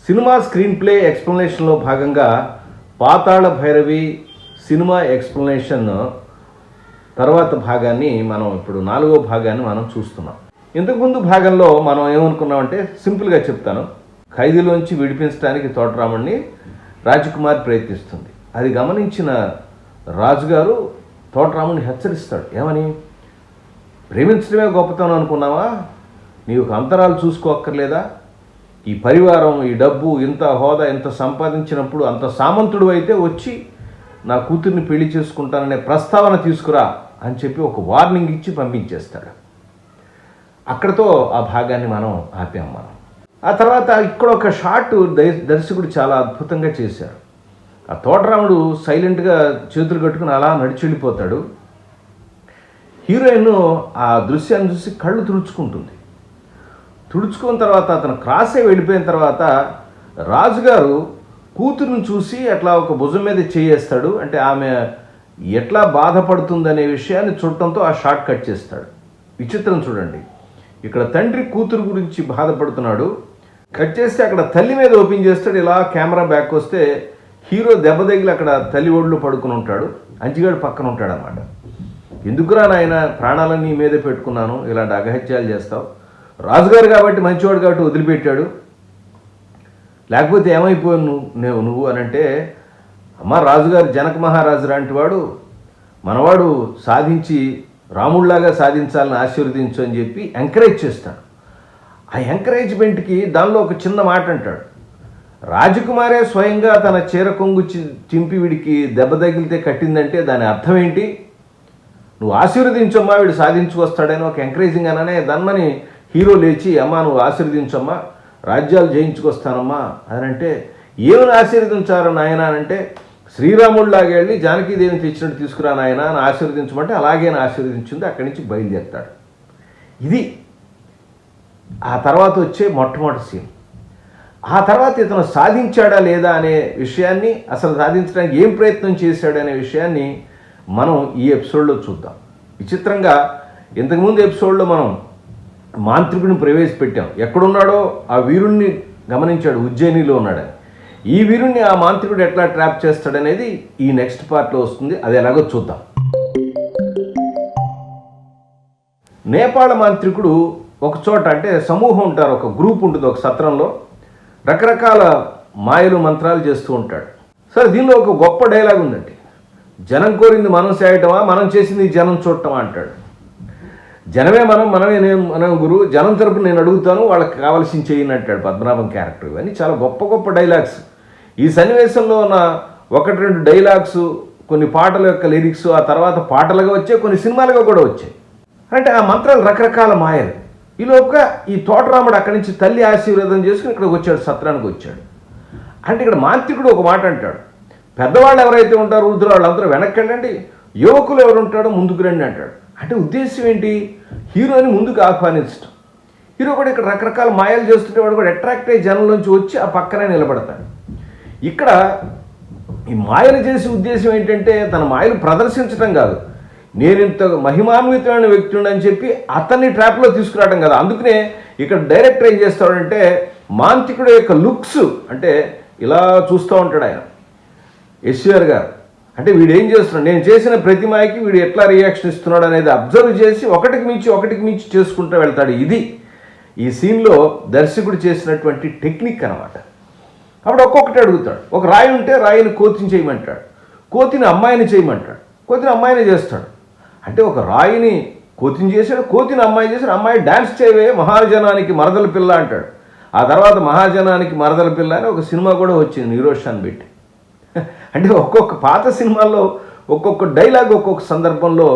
Cinema screen play ఎక్స్ప్లెనేషన్లో భాగంగా పాతాళ Bhairavi cinema explanation తర్వాత భాగాన్ని మనం ఇప్పుడు 4వ భాగాన్ని మనం చూస్తున్నాం. ఇంతకుముందు భాగంలో మనం ఏమనుకున్నామంటే సింపుల్గా చెప్తాను. ఖైదీలోంచి విడిపించడానికి తోటరాముడిని రాజకుమారి ప్రయత్నిస్తుంది. అది గమనించిన రాజుగారు తోటరాముడిని హెచ్చరిస్తాడు. ఏమని? ప్రేమించడమే గొప్పతనం అనుకున్నావా? నీవు అంతరాలు చూసుకోక్కర్లేదా? ఈ పరివారం, ఈ డబ్బు, ఇంత హోదా, ఇంత సంపాదించినప్పుడు అంత సామంతుడు అయితే వచ్చి నా కూతుర్ని పెళ్లి చేసుకుంటాననే ప్రస్తావన తీసుకురా అని చెప్పి ఒక వార్నింగ్ ఇచ్చి పంపించేస్తాడు. అక్కడతో ఆ భాగాన్ని మనం ఆపాం. ఆ తర్వాత ఇక్కడ ఒక షాట్ దర్శకుడు చాలా అద్భుతంగా చేశారు. ఆ తోటరాముడు సైలెంట్గా చేతులు కట్టుకుని అలా నడిచి వెళ్ళిపోతాడు. హీరోయిన్ ఆ దృశ్యాన్ని చూసి కళ్ళు తుడుచుకున్న తర్వాత అతను క్రాస్ అయి వెళ్ళిపోయిన తర్వాత రాజుగారు కూతురుని చూసి అట్లా ఒక భుజం మీద చేయేస్తాడు. అంటే ఆమె ఎట్లా బాధపడుతుందనే విషయాన్ని చూడటంతో ఆ షాట్ కట్ చేస్తాడు. విచిత్రం చూడండి, ఇక్కడ తండ్రి కూతురు గురించి బాధపడుతున్నాడు, కట్ చేస్తే అక్కడ తల్లి మీద ఓపెన్ చేస్తాడు. ఇలా కెమెరా బ్యాక్ వస్తే హీరో దెబ్బ తగిలి అక్కడ తల్లి ఒడిలో పడుకుని ఉంటాడు, అంజిగాడు పక్కన ఉంటాడు అన్నమాట. ఎందుకురా నాయన, ప్రాణాలన్నీ మీదే పెట్టుకున్నాను, ఇలాంటి అఘహత్యాలు చేస్తావు, రాజుగారు కాబట్టి మంచివాడు కాబట్టి వదిలిపెట్టాడు, లేకపోతే ఏమైపోయావు నువ్వు అని అంటే, అమ్మ రాజుగారు జనక మహారాజు లాంటి వాడు, మనవాడు సాధించి రాముడిలాగా సాధించాలని ఆశీర్వదించు అని చెప్పి ఎంకరేజ్ చేస్తాడు. ఆ ఎంకరేజ్మెంట్కి దానిలో ఒక చిన్న మాట అంటాడు. రాజకుమారే స్వయంగా తన చీర కొంగు చింపి వీడికి దెబ్బ తగిలితే కట్టిందంటే దాని అర్థం ఏంటి? నువ్వు ఆశీర్వదించమ్మా, వీడు సాధించుకొస్తాడని ఒక ఎంకరేజింగ్ అననే దాన్ని హీరో లేచి, అమ్మా నువ్వు ఆశీర్వదించమ్మా, రాజ్యాలు జయించుకొస్తానమ్మా అని అంటే, ఏమని ఆశీర్వదించారు నాయన అని అంటే, శ్రీరాముడిలాగా వెళ్ళి జానకీదేవిని తెచ్చినట్టు తీసుకురా నాయన అని ఆశీర్వదించమంటే అలాగే ఆశీర్వదించింది. అక్కడి నుంచి బయలుదేరుతాడు. ఇది ఆ తర్వాత వచ్చే మొట్టమొదటి సీన్. ఆ తర్వాత ఇతను సాధించాడా లేదా అనే విషయాన్ని, అసలు సాధించడానికి ఏం ప్రయత్నం చేశాడు అనే విషయాన్ని మనం ఈ ఎపిసోడ్లో చూద్దాం. విచిత్రంగా ఇంతకుముందు ఎపిసోడ్లో మనం మాంత్రికుడిని ప్రవేశపెట్టాం. ఎక్కడున్నాడో ఆ వీరుణ్ణి గమనించాడు, ఉజ్జయినిలో ఉన్నాడని. ఈ వీరుణ్ణి ఆ మాంత్రికుడు ఎట్లా ట్రాప్ చేస్తాడనేది ఈ నెక్స్ట్ పార్ట్లో వస్తుంది. అది ఎలాగో చూద్దాం. నేపాళ మాంత్రికుడు ఒక చోట, అంటే సమూహం ఉంటారు, ఒక గ్రూప్ ఉంటుంది ఒక సత్రంలో, రకరకాల మాయలు మంత్రాలు చేస్తూ ఉంటాడు. సరే, దీనిలో ఒక గొప్ప డైలాగ్ ఉందండి. జనం కోరింది మనం చేయటమా, మనం చేసింది జనం చూడటమా అంటాడు. జనమే మనం గురువు, జనం తరపున నేను అడుగుతాను, వాళ్ళకి కావాల్సింది చేయని అంటాడు పద్మనాభం క్యారెక్టర్. ఇవన్నీ చాలా గొప్ప గొప్ప డైలాగ్స్. ఈ సన్నివేశంలో ఉన్న 1-2 డైలాగ్స్, కొన్ని పాటల యొక్క లిరిక్స్ ఆ తర్వాత పాటలుగా వచ్చాయి, కొన్ని సినిమాలుగా కూడా వచ్చాయి. అంటే ఆ మంత్రాలు రకరకాల మాయలు. ఈ లోపుగా ఈ తోటరాముడు అక్కడి నుంచి తల్లి ఆశీర్వాదం చేసుకుని ఇక్కడికి వచ్చాడు, సత్రానికి వచ్చాడు. అంటే ఇక్కడ మాంత్రికుడు ఒక మాట అంటాడు, పెద్దవాళ్ళు ఎవరైతే ఉంటారో వృద్ధులు వాళ్ళందరూ వెనక్కి వెళ్ళండి, యువకులు ఎవరు ఉంటాడో ముందుకు రండి అంటాడు. అంటే ఉద్దేశం ఏంటి? హీరోని ముందుకు ఆహ్వానించడం. హీరో కూడా ఇక్కడ రకరకాల మాయలు చేస్తుంటే వాడు కూడా అట్రాక్ట్ అయ్యి జనంలోంచి వచ్చి ఆ పక్కనే నిలబడతాడు. ఇక్కడ ఈ మాయలు చేసే ఉద్దేశం ఏంటంటే తన మాయలు ప్రదర్శించడం కాదు, నేను ఇంత మహిమాన్వితమైన వ్యక్తుడు అని చెప్పి అతన్ని ట్రాప్లో తీసుకురావడం కదా. అందుకనే ఇక్కడ డైరెక్టర్ ఏం చేస్తాడంటే మాంత్రికుడు యొక్క లుక్స్, అంటే ఇలా చూస్తూ ఉంటాడు ఆయన, ఎస్ఆర్ గారు. అంటే వీడు ఏం చేస్తున్నాడు, నేను చేసిన ప్రతి మాయకి వీడు ఎట్లా రియాక్షన్ ఇస్తున్నాడు అనేది అబ్జర్వ్ చేసి ఒకటికి మించి చేసుకుంటూ వెళ్తాడు. ఇది ఈ సీన్లో దర్శకుడు చేసినటువంటి టెక్నిక్ అన్నమాట. అప్పుడు ఒక్కొక్కటి అడుగుతాడు. ఒక రాయి ఉంటే రాయిని కోతిని చేయమంటాడు, కోతిని అమ్మాయిని చేయమంటాడు, కోతిని అమ్మాయిని చేస్తాడు. అంటే ఒక రాయిని కోతిని చేశాడు, కోతిని అమ్మాయి చేశాడు, అమ్మాయి డ్యాన్స్ చేయవే మహాజనానికి మరదల పిల్ల అంటాడు. ఆ తర్వాత మహాజనానికి మరదల పిల్ల అని ఒక సినిమా కూడా వచ్చింది నిరోషాన్ని పెట్టి. అంటే ఒక్కొక్క పాత సినిమాల్లో ఒక్కొక్క డైలాగ్ ఒక్కొక్క సందర్భంలో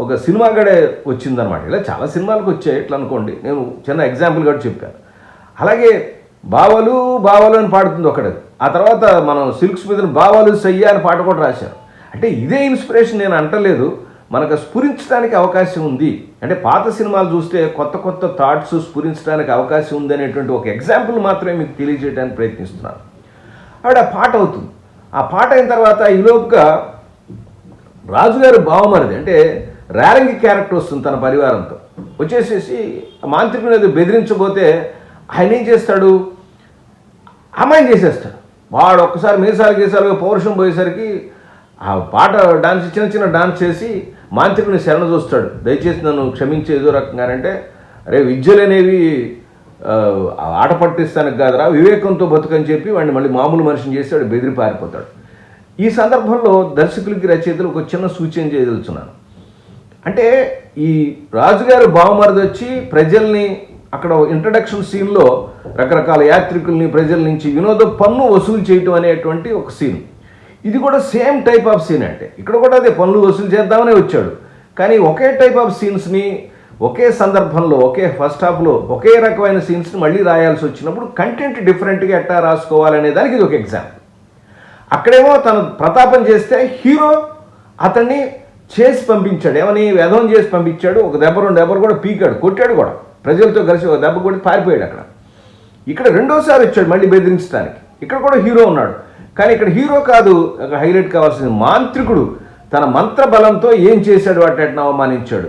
ఒక సినిమా గడే వచ్చిందనమాట. ఇలా చాలా సినిమాలకు వచ్చాయి ఇట్లా అనుకోండి. నేను చిన్న ఎగ్జాంపుల్ కూడా చెప్పాను. అలాగే బావలు అని పాడుతుంది ఒకటి. ఆ తర్వాత మనం సిల్క్స్ మీద బావలు సయ్యా అని పాట కూడా రాశారు. అంటే ఇదే ఇన్స్పిరేషన్ నేను అంటలేదు, మనకు స్ఫురించడానికి అవకాశం ఉంది. అంటే పాత సినిమాలు చూస్తే కొత్త థాట్స్ స్ఫురించడానికి అవకాశం ఉంది అనేటువంటి ఒక ఎగ్జాంపుల్ మాత్రమే మీకు తెలియజేయడానికి ప్రయత్నిస్తున్నాను. ఆవిడ ఆ పాట అవుతుంది. ఆ పాట అయిన తర్వాత ఈలోపుగా రాజుగారి బావమరిది, అంటే రేలంగి క్యారెక్టర్ వస్తుంది తన పరివారంతో వచ్చేసేసి మాంత్రికుని బెదిరించబోతే ఆయన ఏం చేస్తాడు, అమ్మాయిని చేసేస్తాడు. వాడు ఒక్కసారి మీసాలు గీసాలుగా పౌరుషం పోయేసరికి ఆ పాట డాన్స్ చిన్న చిన్న డాన్స్ చేసి మాంత్రికుని శరణ చూస్తాడు. దయచేసి నన్ను క్షమించే ఏదో రకంగానంటే, అరే విద్యలనేవి ఆట పట్టిస్తానికి కాదురా, వివేకంతో బతుకని చెప్పి వాడిని మళ్ళీ మామూలు మనిషిని చేసి వాడు బెదిరి పారిపోతాడు. ఈ సందర్భంలో దర్శకులకి రచయితలు ఒక చిన్న సూచన చేయదలుచున్నాను. అంటే ఈ రాజుగారు బావమరిది వచ్చి ప్రజల్ని అక్కడ ఇంట్రడక్షన్ సీన్లో రకరకాల యాత్రికుల్ని ప్రజల నుంచి వినోద పన్ను వసూలు చేయటం అనేటువంటి ఒక సీన్. ఇది కూడా సేమ్ టైప్ ఆఫ్ సీన్. అంటే ఇక్కడ కూడా అదే పన్ను వసూలు చేద్దామనే వచ్చాడు. కానీ ఒకే టైప్ ఆఫ్ సీన్స్ని ఒకే సందర్భంలో ఒకే ఫస్ట్ హాఫ్లో ఒకే రకమైన సీన్స్ని మళ్ళీ రాయాల్సి వచ్చినప్పుడు కంటెంట్ డిఫరెంట్గా ఎట్టా రాసుకోవాలనే దానికి ఇది ఒక ఎగ్జాంపుల్. అక్కడేమో తను ప్రతాపం చేస్తే హీరో అతన్ని చేసి పంపించాడు, ఏమని వ్యధం చేసి పంపించాడు. ఒక దెబ్బ రెండు దెబ్బలు కూడా పీకాడు, కొట్టాడు కూడా, ప్రజలతో కలిసి ఒక దెబ్బ కొట్టి పారిపోయాడు అక్కడ. ఇక్కడ రెండోసారి వచ్చాడు మళ్ళీ బెదిరించడానికి. ఇక్కడ కూడా హీరో ఉన్నాడు. కానీ ఇక్కడ హీరో కాదు హైలైట్ కావాల్సింది, మాంత్రికుడు తన మంత్ర బలంతో ఏం చేశాడు వాటిని అవమానించాడు.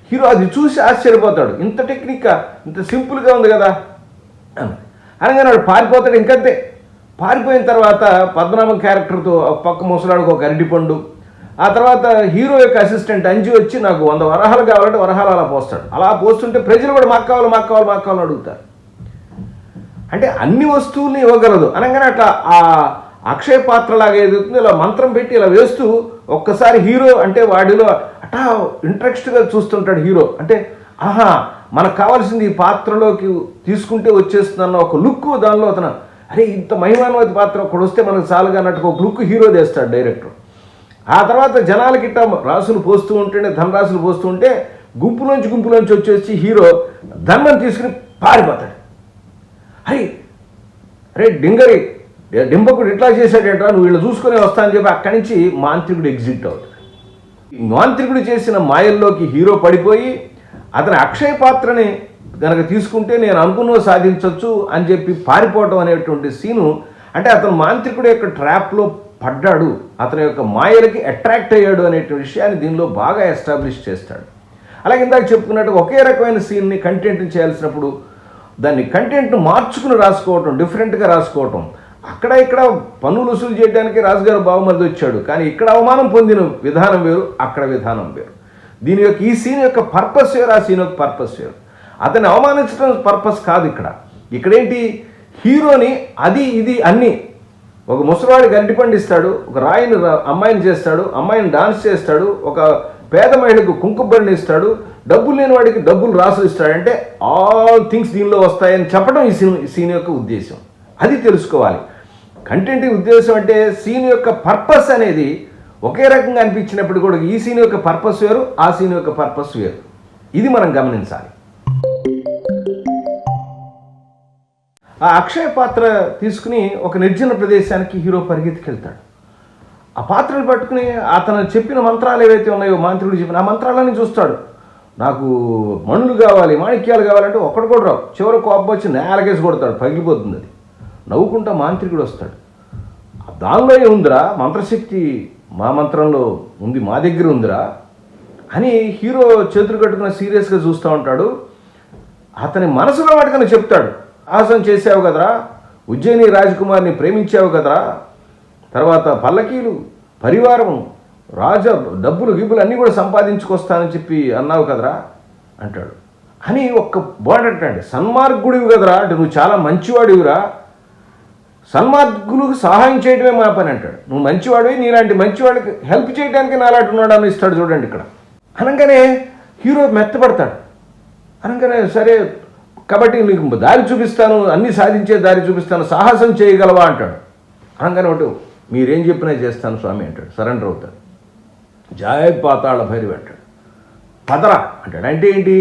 హీరో అది చూసి ఆశ్చర్యపోతాడు. ఇంత టెక్నిక్గా, ఇంత సింపుల్గా ఉంది కదా అనగానే వాడు పారిపోతాడు. ఇంకంతే. పారిపోయిన తర్వాత పద్మనాభం క్యారెక్టర్తో పక్క ముసలాడుకు ఒక అరటిపండు, ఆ తర్వాత హీరో యొక్క అసిస్టెంట్ అంజు వచ్చి నాకు 100 వరహాలు కావాలంటే వరహాలు అలా పోస్తాడు. అలా పోస్తుంటే ప్రజలు కూడా మాకు కావాలని అడుగుతారు. అంటే అన్ని వస్తువుల్ని ఇవ్వగలదు అనగానే అట్లా ఆ అక్షయ పాత్రలాగా ఏదవుతుందో ఇలా మంత్రం పెట్టి ఇలా వేస్తూ ఒక్కసారి హీరో అంటే వాడిలో అటా ఇంట్రెస్ట్గా చూస్తుంటాడు హీరో. అంటే ఆహా మనకు కావాల్సింది ఈ పాత్రలోకి తీసుకుంటే వచ్చేస్తుందన్న ఒక లుక్ దానిలో అతను, అరే ఇంత మహిమాన్వతి పాత్ర ఒకడు వస్తే మనకు చాలుగా అన్నట్టుగా ఒక లుక్ హీరో తెస్తాడు డైరెక్టర్. ఆ తర్వాత జనాలకి ఇట్లా రాసులు పోస్తూ ఉంటే, ధనరాశులు పోస్తూ ఉంటే గుంపులోంచి వచ్చేసి హీరో ధర్మం తీసుకుని పారిపోతాడు. అరే డింబకుడు ఇట్లా చేశాడేట్రా, నువ్వు వీళ్ళు చూసుకొని వస్తానని చెప్పి అక్కడి నుంచి మాంత్రికుడు ఎగ్జిట్ అవుతాడు. మాంత్రికుడు చేసిన మాయల్లోకి హీరో పడిపోయి అతని అక్షయ పాత్రని కనుక తీసుకుంటే నేను అనుకున్నది సాధించవచ్చు అని చెప్పి పారిపోవటం అనేటువంటి సీను. అంటే అతను మాంత్రికుడు యొక్క ట్రాప్లో పడ్డాడు, అతని యొక్క మాయలకి అట్రాక్ట్ అయ్యాడు అనేటువంటి విషయాన్ని దీనిలో బాగా ఎస్టాబ్లిష్ చేస్తాడు. అలాగే ఇందాక చెప్పుకున్నట్టు ఒకే రకమైన సీన్ని కంటెంట్ని చేయాల్సినప్పుడు దాన్ని కంటెంట్ను మార్చుకుని రాసుకోవటం, డిఫరెంట్గా రాసుకోవటం. అక్కడ ఇక్కడ పన్నులు వసూలు చేయడానికి రాజుగారు బావమరిది వచ్చాడు, కానీ ఇక్కడ అవమానం పొందిన విధానం వేరు, అక్కడ విధానం వేరు. దీని యొక్క ఈ సీన్ యొక్క పర్పస్ వేరు, ఆ సీన్ యొక్క పర్పస్ వేరు. అతన్ని అవమానించడం పర్పస్ కాదు ఇక్కడేంటి, హీరోని అది ఇది అన్నీ, ఒక ముసలివాడికి అరటి పండిస్తాడు, ఒక రాయిని అమ్మాయిని చేస్తాడు, అమ్మాయిని డాన్స్ చేస్తాడు, ఒక పేద మహిళకు కుంకుబడిని ఇస్తాడు, డబ్బులు లేని వాడికి డబ్బులు రాసులు ఇస్తాడు. అంటే ఆల్ థింగ్స్ దీనిలో వస్తాయని చెప్పడం ఈ సీన్ యొక్క ఉద్దేశం. అది తెలుసుకోవాలి. కంటెంట్ ఉద్దేశం అంటే సీన్ యొక్క పర్పస్ అనేది ఒకే రకంగా అనిపించినప్పుడు కూడా ఈ సీన్ యొక్క పర్పస్ వేరు, ఆ సీన్ యొక్క పర్పస్ వేరు. ఇది మనం గమనించాలి. ఆ అక్షయ పాత్ర తీసుకుని ఒక నిర్జన ప్రదేశానికి హీరో పరిగెత్తుకెళ్తాడు. ఆ పాత్రలు పట్టుకుని అతను చెప్పిన మంత్రాలు ఏవైతే ఉన్నాయో, మాంత్రికుడు చెప్పిన ఆ మంత్రాలని చూస్తాడు. నాకు మణులు కావాలి, మాణిక్యాలు కావాలంటే ఒక్కడు కూడా రావు. చివరి కోపం వచ్చి నేలకేసి కొడతాడు, పగిలిపోతుంది. అది నవ్వుకుంటా మాంత్రికుడు వస్తాడు. దానిలో ఏముందిరా, మంత్రశక్తి మా మంత్రంలో ఉంది, మా దగ్గర ఉందిరా అని హీరో చేతులు కట్టుకుని సీరియస్గా చూస్తూ ఉంటాడు. అతని మనసులో వాటికని చెప్తాడు, ఆసం చేసావు కదరా, ఉజ్జయిని రాజకుమారిని ప్రేమించావు కదరా, తర్వాత పల్లకీలు పరివారం డబ్బులు గిబ్బులు అన్నీ కూడా సంపాదించుకొస్తానని చెప్పి అన్నావు కదరా అంటాడు. అని ఒక్క బోర్డు అంటాడు, సన్మార్గుడివి కదరా, అంటే నువ్వు చాలా మంచివాడివిరా, సన్మార్గులకు సహాయం చేయడమే మా పని అంటాడు. నువ్వు మంచివాడివి, నీలాంటి మంచివాడికి హెల్ప్ చేయడానికి నాలాంటి ఉన్నాడు అని ఇస్తాడు చూడండి ఇక్కడ. అనగానే హీరో మెత్తపడతాడు. అనగానే సరే కాబట్టి నీకు దారి చూపిస్తాను, అన్నీ సాధించే దారి చూపిస్తాను, సాహసం చేయగలవా అంటాడు. అనగానే ఒకటి మీరేం చెప్పినా చేస్తాను స్వామి అంటాడు, సరెండర్ అవుతాడు. జయ పాతాళ భైరవి అంటాడు, పదరా అంటాడు. అంటే ఏంటి,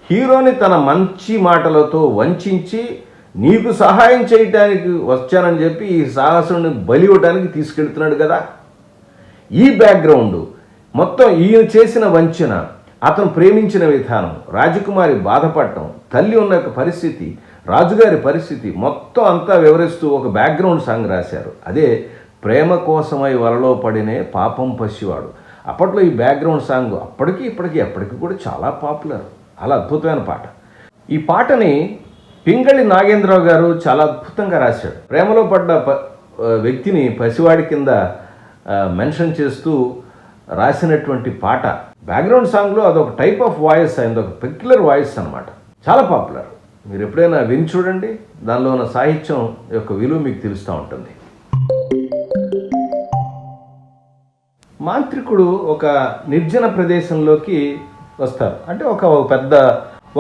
హీరోని తన మంచి మాటలతో వంచి నీకు సహాయం చేయడానికి వచ్చానని చెప్పి ఈ సాహసుని బలి ఇవ్వడానికి తీసుకెళ్తున్నాడు కదా. ఈ బ్యాక్గ్రౌండ్ మొత్తం ఈయన చేసిన వంచన, అతను ప్రేమించిన విధానం, రాజకుమారి బాధపడటం, తల్లి ఉన్న పరిస్థితి, రాజుగారి పరిస్థితి మొత్తం అంతా వివరిస్తూ ఒక బ్యాక్గ్రౌండ్ సాంగ్ రాశారు. అదే ప్రేమ కోసమై వలలో పడినే పాపం పసివాడు. అప్పట్లో ఈ బ్యాక్గ్రౌండ్ సాంగ్ అప్పటికి కూడా చాలా పాపులర్, చాలా అద్భుతమైన పాట. ఈ పాటని పింగళి నాగేంద్రరావు గారు చాలా అద్భుతంగా రాశాడు. ప్రేమలో పడ్డ వ్యక్తిని పసివాడి కింద మెన్షన్ చేస్తూ రాసినటువంటి పాట. బ్యాక్గ్రౌండ్ సాంగ్లో అదొక టైప్ ఆఫ్ వాయిస్, అదొక పెక్యులర్ వాయిస్ అనమాట. చాలా పాపులర్. మీరు ఎప్పుడైనా విని చూడండి, దానిలో ఉన్న సాహిత్యం యొక్క విలువ మీకు తెలుస్తూ ఉంటుంది. మాంత్రికుడు ఒక నిర్జన ప్రదేశంలోకి వస్తారు. అంటే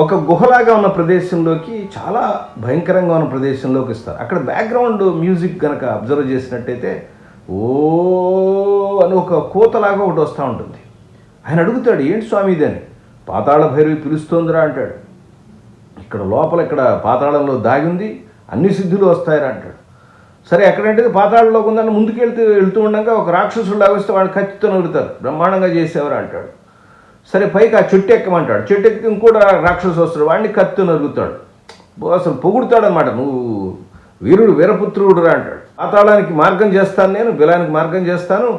ఒక గుహలాగా ఉన్న ప్రదేశంలోకి, చాలా భయంకరంగా ఉన్న ప్రదేశంలోకి వస్తారు. అక్కడ బ్యాక్గ్రౌండ్ మ్యూజిక్ కనుక అబ్జర్వ్ చేసినట్టయితే ఓ అని ఒక కోతలాగా ఒకటి వస్తూ ఉంటుంది. ఆయన అడుగుతాడు, ఏంటి స్వామి ఇది అని. పాతాళ భైరవి పిలుస్తోందిరా అంటాడు. ఇక్కడ పాతాళంలో దాగింది, అన్ని సిద్ధులు వస్తాయరా అంటాడు. సరే ఎక్కడంటే పాతాళంలోకి ఉందని ముందుకు వెళ్తూ ఉండగా ఒక రాక్షసులాగా వస్తే వాడిని కత్తితో నవ్వుతారు. బ్రహ్మాండంగా చేసేవారు అంటాడు. సరే పైకి ఆ చెట్టు ఎక్కమంటాడు. చెట్టు ఎక్కి ఇంకోటి రాక్షసు వస్తాడు, వాడిని కత్తితో నరుగుతాడు. అసలు పొగుడుతాడు అనమాట, నువ్వు వీరుడు వీరపుత్రుడు రా అంటాడు. పాతాళానికి మార్గం చేస్తాను, నేను బిలానికి మార్గం చేస్తాను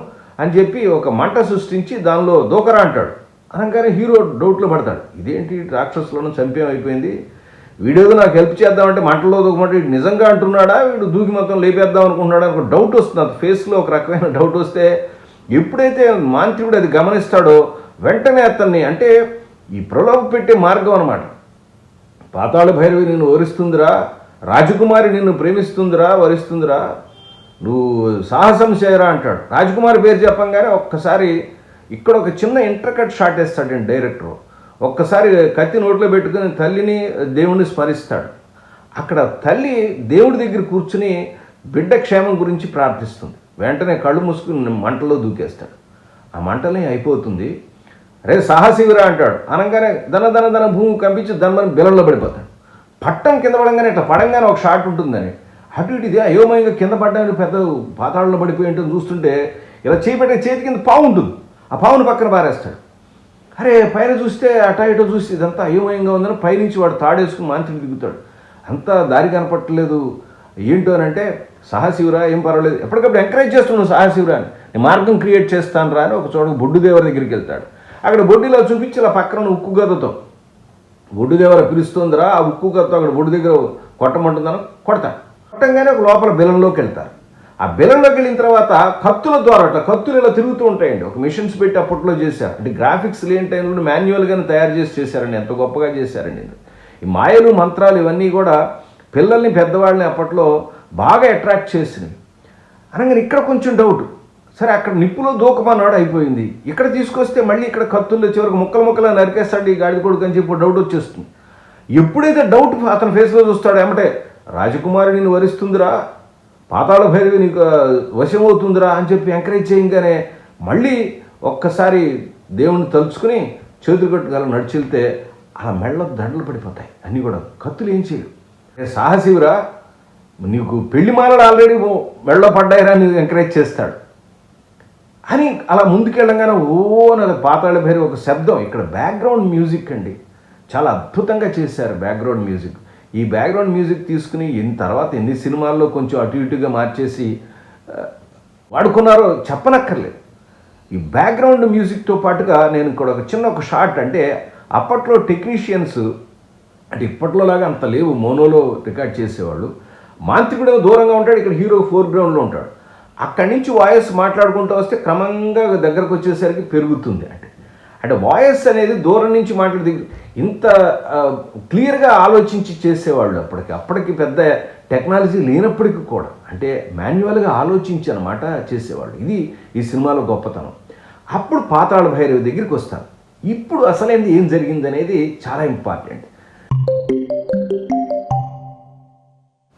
అని చెప్పి ఒక మంట సృష్టించి దానిలో దూకరా అంటాడు. అనగానే హీరో డౌట్లో పడతాడు, ఇదేంటి రాక్షసులను చంపేమైపోయింది, వీడేదో నాకు హెల్ప్ చేద్దామంటే మంటలో దూకమంటే వీడు నిజంగా అంటున్నాడా, వీడు దూకి మొత్తం లేపేద్దాం అనుకుంటున్నాడా అని ఒక డౌట్ వస్తుంది. అది ఫేస్లో ఒక రకమైన డౌట్ వస్తే ఎప్పుడైతే మాంత్రికుడు అది గమనిస్తాడో వెంటనే అతన్ని, అంటే ఈ ప్రలోభ పెట్టే మార్గం అనమాట. పాతాళ భైరవి నిన్ను వరిస్తుందిరా, రాజకుమారి నిన్ను ప్రేమిస్తుందిరా, వరిస్తుందిరా, నువ్వు సాహసం చేయరా అంటాడు. రాజకుమారి పేరు చెప్పంగానే ఒక్కసారి ఇక్కడ ఒక చిన్న ఇంటర్కట్ షాట్ వేస్తాడండి డైరెక్టర్. ఒక్కసారి కత్తి నోట్లో పెట్టుకుని తల్లిని దేవుణ్ణి స్మరిస్తాడు. అక్కడ తల్లి దేవుడి దగ్గర కూర్చుని బిడ్డ క్షేమం గురించి ప్రార్థిస్తుంది. వెంటనే కళ్ళు మూసుకుని మంటలో దూకేస్తాడు. ఆ మంటలే అయిపోతుంది. అరే సాహసివిరా అంటాడు. అనగానే దన భూమి కంపించి దాని బిలంలో పడిపోతాడు. పట్టం కింద పడంగానే ఇట్లా పడంగానే ఒక షాట్ ఉంటుందని అటు ఇటు ఇది అయోమయంగా కింద పడ్డానికి పెద్ద పాతాళంలో పడిపోయి ఉంటుంది. చూస్తుంటే ఇలా చేపెట్టే చేతి కింద పావు ఉంటుంది. ఆ పావును పక్కన పారేస్తాడు. అరే పైన చూస్తే అటా ఇటో చూసి ఇదంతా అయోమయంగా ఉందని పైనుంచి వాడు తాడేసుకుని మాంత్రికి దిగుతాడు. అంతా దారి కనపట్టలేదు. ఏంటో అని అంటే, సాహసివురా ఏం పర్వాలేదు, ఎప్పటికప్పుడు ఎంకరేజ్ చేస్తున్నావు సాహసివురా అని, నేను మార్గం క్రియేట్ చేస్తాను రా అని ఒక చోట బొడ్డుదేవర దగ్గరికి వెళ్తాడు. అక్కడ బొడ్డులో చూపించి ఇలా పక్కన ఉక్కు గదతో బొడ్డుదేవర పిలుస్తుందిరా, ఆ ఉక్కు గదతో అక్కడ బొడ్డు దగ్గర కొట్టమంటుందని కొడతాడు. కొట్టంగానే ఒక లోపల బిలంలోకి వెళ్తారు. ఆ బిలంలోకి వెళ్ళిన తర్వాత కత్తుల ద్వారా అట్లా కత్తులు ఇలా తిరుగుతూ ఉంటాయండి. ఒక మిషన్స్ పెట్టి అప్పట్లో చేశారు. అంటే గ్రాఫిక్స్ లేని టైంలో మాన్యువల్గానే తయారు చేశారండి. ఎంత గొప్పగా చేశారండి. ఈ మాయలు మంత్రాలు ఇవన్నీ కూడా పిల్లల్ని పెద్దవాళ్ళని అప్పట్లో బాగా అట్రాక్ట్ చేసినవి. అనగానే ఇక్కడ కొంచెం డౌట్, సరే అక్కడ నిప్పులో దూకమన్నాడు అయిపోయింది, ఇక్కడ తీసుకొస్తే మళ్ళీ ఇక్కడ కత్తుల్లో చివరికి ముక్కలు నరికేస్తాడు ఈ గాడిద కొడుకు అని చెప్పి డౌట్ వచ్చేస్తుంది. ఎప్పుడైతే డౌట్ అతని ఫేస్లో చూస్తాడో ఏమంటే, రాజకుమారి నిన్ను వరిస్తుందిరా, పాతాళ భైరవి నీకు వశమవుతుందిరా అని చెప్పి ఎంకరేజ్ చేయగానే మళ్ళీ ఒక్కసారి దేవుణ్ణి తలుచుకుని చేతులు కట్టుగల నడిచెళ్తే ఆ మెళ్ళ దండలు పడిపోతాయి. అన్నీ కూడా కత్తులు ఏం చేయవు. సాహసివురా, నీకు పెళ్లి మాలలు ఆల్రెడీ మెళ్ళలో పడ్డాయిరా నీకు ఎంకరేజ్ చేస్తాడు అని అలా ముందుకెళ్ళంగానే ఓ అని పాతాళ భైరవి ఒక శబ్దం. ఇక్కడ బ్యాక్గ్రౌండ్ మ్యూజిక్ అండి, చాలా అద్భుతంగా చేశారు బ్యాక్గ్రౌండ్ మ్యూజిక్. ఈ బ్యాక్గ్రౌండ్ మ్యూజిక్ తీసుకుని తర్వాత ఎన్ని సినిమాల్లో కొంచెం అటు ఇటుగా మార్చేసి వాడుకున్నారో చెప్పనక్కర్లేదు. ఈ బ్యాక్గ్రౌండ్ మ్యూజిక్తో పాటుగా నేను ఇక్కడ ఒక షార్ట్, అంటే అప్పట్లో టెక్నీషియన్స్ అంటే ఇప్పట్లోలాగా అంత లేవు, మోనోలో రికార్డ్ చేసేవాళ్ళు. మాంత్రికుడు దూరంగా ఉంటాడు, ఇక్కడ హీరో ఫోర్గ్రౌండ్లో ఉంటాడు. అక్కడి నుంచి వాయిస్ మాట్లాడుకుంటూ వస్తే క్రమంగా దగ్గరకు వచ్చేసరికి పెరుగుతుంది. అంటే వాయిస్ అనేది దూరం నుంచి మాట్లాడి ఇంత క్లియర్గా ఆలోచించి చేసేవాళ్ళు. అప్పటికి పెద్ద టెక్నాలజీ లేనప్పటికీ కూడా అంటే మాన్యువల్గా ఆలోచించి అన్నమాట చేసేవాళ్ళు. ఇది ఈ సినిమాలో గొప్పతనం. అప్పుడు పాతాళ భైరవి దగ్గరికి వస్తాను. ఇప్పుడు అసలేంది ఏం జరిగింది అనేది చాలా ఇంపార్టెంట్.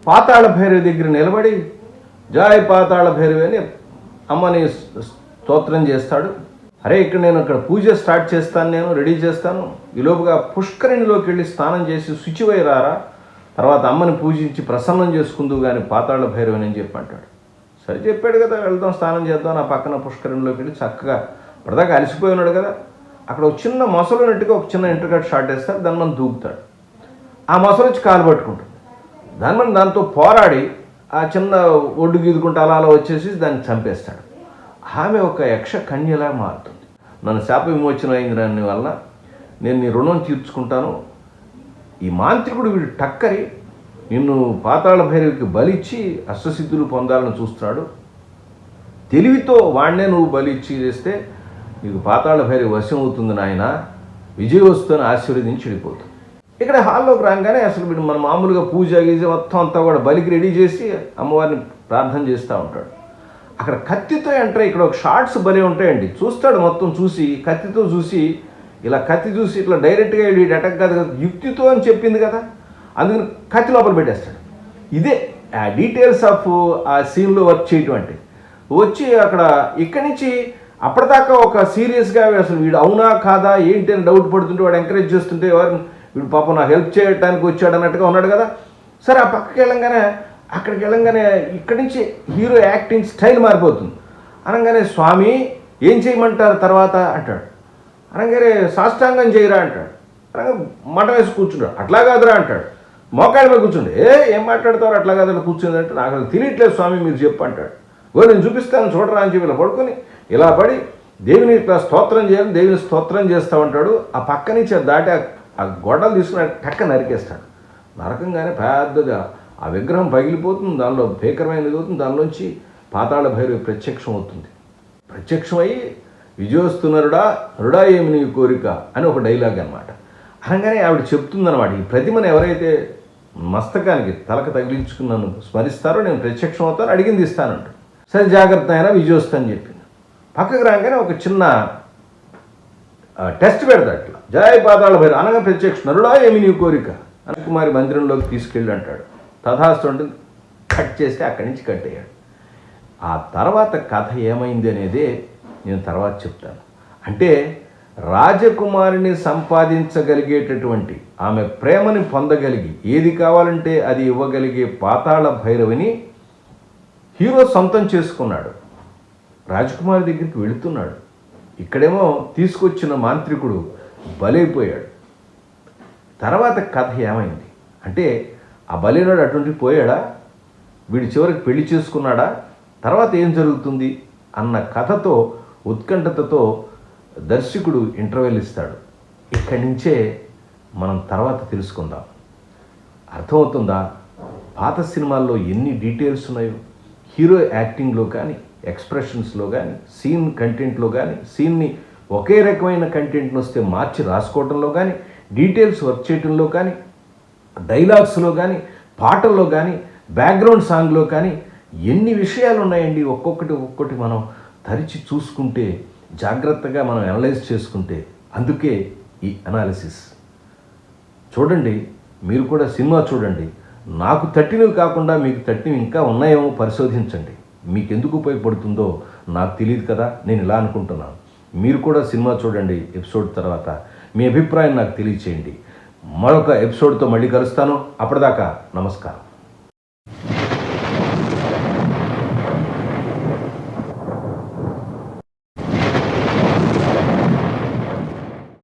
పాతాళ భైరవి దగ్గర నిలబడి జై పాతాళ భైరవి అని అమ్మని స్తోత్రం చేస్తాడు. అరే ఇక్కడ పూజ స్టార్ట్ చేస్తాను, నేను రెడీ చేస్తాను, ఈలోపుగా పుష్కరిణిలోకి వెళ్ళి స్నానం చేసి శుచివై రారా, తర్వాత అమ్మని పూజించి ప్రసన్నం చేసుకుందువు కానీ పాతాళ భైరవి అని చెప్పి అంటాడు. సరే చెప్పాడు కదా, వెళ్దాం స్నానం చేద్దాం. నా పక్కన పుష్కరిణిలోకి వెళ్ళి చక్కగా ఇప్పటిదాకా అలసిపోయి ఉన్నాడు కదా, అక్కడ ఒక చిన్న మొసలు ఉన్నట్టుగా ఒక చిన్న ఇంటర్కట్ షాట్ వేస్తాడు. దాన్ని మనం దూకుతాడు. ఆ మొసలు వచ్చి కాలు పట్టుకుంటుంది. దాంతో పోరాడి ఆ చిన్న ఒడ్డు గీదుకుంటూ అలా వచ్చేసి దాన్ని చంపేస్తాడు. ఆమె ఒక యక్ష కన్యలా మారుతుంది. నన్ను శాప విమోచన అయింది దాని వల్ల, నేను నీ రుణం తీర్చుకుంటాను. ఈ మాంత్రికుడు వీడు టక్కరి నిన్ను పాతాళ భైరవికి బలిచ్చి అష్టసిద్ధులు పొందాలని చూస్తున్నాడు. తెలివితో వాడినే నువ్వు బలిచ్చి చేస్తే నీకు పాతాళ భైరవి వశం అవుతుంది నాయన, విజయవస్తుని ఆశీర్వదించి వెళ్ళిపోతుంది. ఇక్కడ హాల్లోకి రాగానే అసలు వీడు మన మామూలుగా పూజ గీజ మొత్తం అంతా కూడా బలికి రెడీ చేసి అమ్మవారిని ప్రార్థన చేస్తూ ఉంటాడు. అక్కడ కత్తితో ఎంటర్, ఇక్కడ ఒక షార్ట్స్ భలే ఉంటాయండి. చూస్తాడు మొత్తం, చూసి కత్తితో చూసి ఇలా కత్తి చూసి ఇట్లా డైరెక్ట్గా వీడు అటాక్ కాదు కదా, యుక్తితో అని చెప్పింది కదా, అందుకని కత్తి లోపల పెట్టేస్తాడు. ఇదే ఆ డీటెయిల్స్ ఆఫ్ ఆ సీన్లో వర్క్ చేయటం అంటే. వచ్చి అక్కడ ఇక్కడి నుంచి అప్పటిదాకా ఒక సీరియస్గా అసలు వీడు అవునా కాదా ఏంటి అని డౌట్ పడుతుంటే వాడు ఎంకరేజ్ చేస్తుంటే వీడు పాపం నాకు హెల్ప్ చేయడానికి వచ్చాడు అన్నట్టుగా ఉన్నాడు కదా. సరే ఆ పక్కకి అక్కడికి వెళ్ళంగానే ఇక్కడి నుంచి హీరో యాక్టింగ్ స్టైల్ మారిపోతుంది. అనగానే స్వామి ఏం చేయమంటారు తర్వాత అంటాడు. అనగానే సాష్టాంగం చేయరా అంటాడు. అనగా మట వేసి కూర్చుంటాడు. అట్లా కాదురా అంటాడు. మోకాళ్ళ మీద కూర్చుండి. ఏం మాట్లాడతారు అట్లా కాదు కూర్చుంది అంటే, నాకు అది తెలియట్లేదు స్వామి మీరు చెప్పు అంటాడు. నేను చూపిస్తాను చూడరా అని చెప్పి ఇలా పడుకొని ఇలా పడి దేవుని ఇట్లా స్తోత్రం చేయాలి, దేవుని స్తోత్రం చేస్తూ ఉంటాడు. ఆ పక్క నుంచి దాటి ఆ గొడ్డలు తీసుకుని టక్క నరికేస్తాడు. నరకంగానే పెద్దగా ఆ విగ్రహం పగిలిపోతుంది, దానిలో భీకరమైనది అవుతుంది, దానిలోంచి పాతాళ భైరవి ప్రత్యక్షం అవుతుంది. ప్రత్యక్షమై విజయోస్తునరుడా నరుడా ఏమి నీ కోరిక అని ఒక డైలాగ్ అనమాట. అనగానే ఆవిడ చెప్తుందనమాట, ఈ ప్రతిమను ఎవరైతే మస్తకానికి తలకు తగిలించుకుని నన్ను స్మరిస్తారో నేను ప్రత్యక్షం అవుతాను, అడిగింది ఇస్తానంట. సరే జాగ్రత్త అయినా విజయోస్తు అని చెప్పింది. పక్కకు రాగానే ఒక చిన్న టెస్ట్ పెడతాడు. అట్లా జయ పాతాళ భైరవి అనగా ప్రత్యక్ష నరుడా ఏమి నీ కోరిక కుమారి మందిరంలోకి తీసుకెళ్ళి అంటాడు. తథాస్తు అంటే కట్ చేస్తే అక్కడి నుంచి కట్ అయ్యాడు. ఆ తర్వాత కథ ఏమైంది అనేదే నేను తర్వాత చెప్తాను. అంటే రాజకుమారిని సంపాదించగలిగేటటువంటి, ఆమె ప్రేమని పొందగలిగి ఏది కావాలంటే అది ఇవ్వగలిగే పాతాళ భైరవిని హీరో సొంతం చేసుకున్నాడు. రాజకుమారి దగ్గరికి వెళుతున్నాడు. ఇక్కడేమో తీసుకొచ్చిన మాంత్రికుడు బలైపోయాడు. తర్వాత కథ ఏమైంది అంటే, ఆ బలైనాడు అటువంటి పోయాడా, వీడి చివరికి పెళ్లి చేసుకున్నాడా, తర్వాత ఏం జరుగుతుంది అన్న కథతో ఉత్కంఠతతో దర్శకుడు ఇంటర్వెల్ ఇస్తాడు. ఇక్కడి నుంచే మనం తర్వాత తెలుసుకుందాం. అర్థమవుతుందా పాత సినిమాల్లో ఎన్ని డీటెయిల్స్ ఉన్నాయో, హీరో యాక్టింగ్లో కానీ, ఎక్స్ప్రెషన్స్లో కానీ, సీన్ కంటెంట్లో కానీ, సీన్ని ఒకే రకమైన కంటెంట్ని వస్తే మార్చి రాసుకోవడంలో కానీ, డీటెయిల్స్ వర్క్ చేయడంలో కానీ, డైలాగ్స్లో కానీ, పాటల్లో కానీ, బ్యాక్గ్రౌండ్ సాంగ్లో కానీ ఎన్ని విషయాలు ఉన్నాయండి. ఒక్కొక్కటి మనం తరిచి చూసుకుంటే, జాగ్రత్తగా మనం అనలైజ్ చేసుకుంటే, అందుకే ఈ అనాలిసిస్. చూడండి, మీరు కూడా సినిమా చూడండి. నాకు తట్టినవి కాకుండా మీకు తట్టినవి ఇంకా ఉన్నాయేమో పరిశోధించండి. మీకు ఎందుకు ఉపయోగపడుతుందో నాకు తెలియదు కదా, నేను ఇలా అనుకుంటున్నాను. మీరు కూడా సినిమా చూడండి. ఎపిసోడ్ తర్వాత మీ అభిప్రాయం నాకు తెలియచేయండి. మరొక ఎపిసోడ్తో మళ్ళీ కలుస్తాను. అప్పటిదాకా నమస్కారం.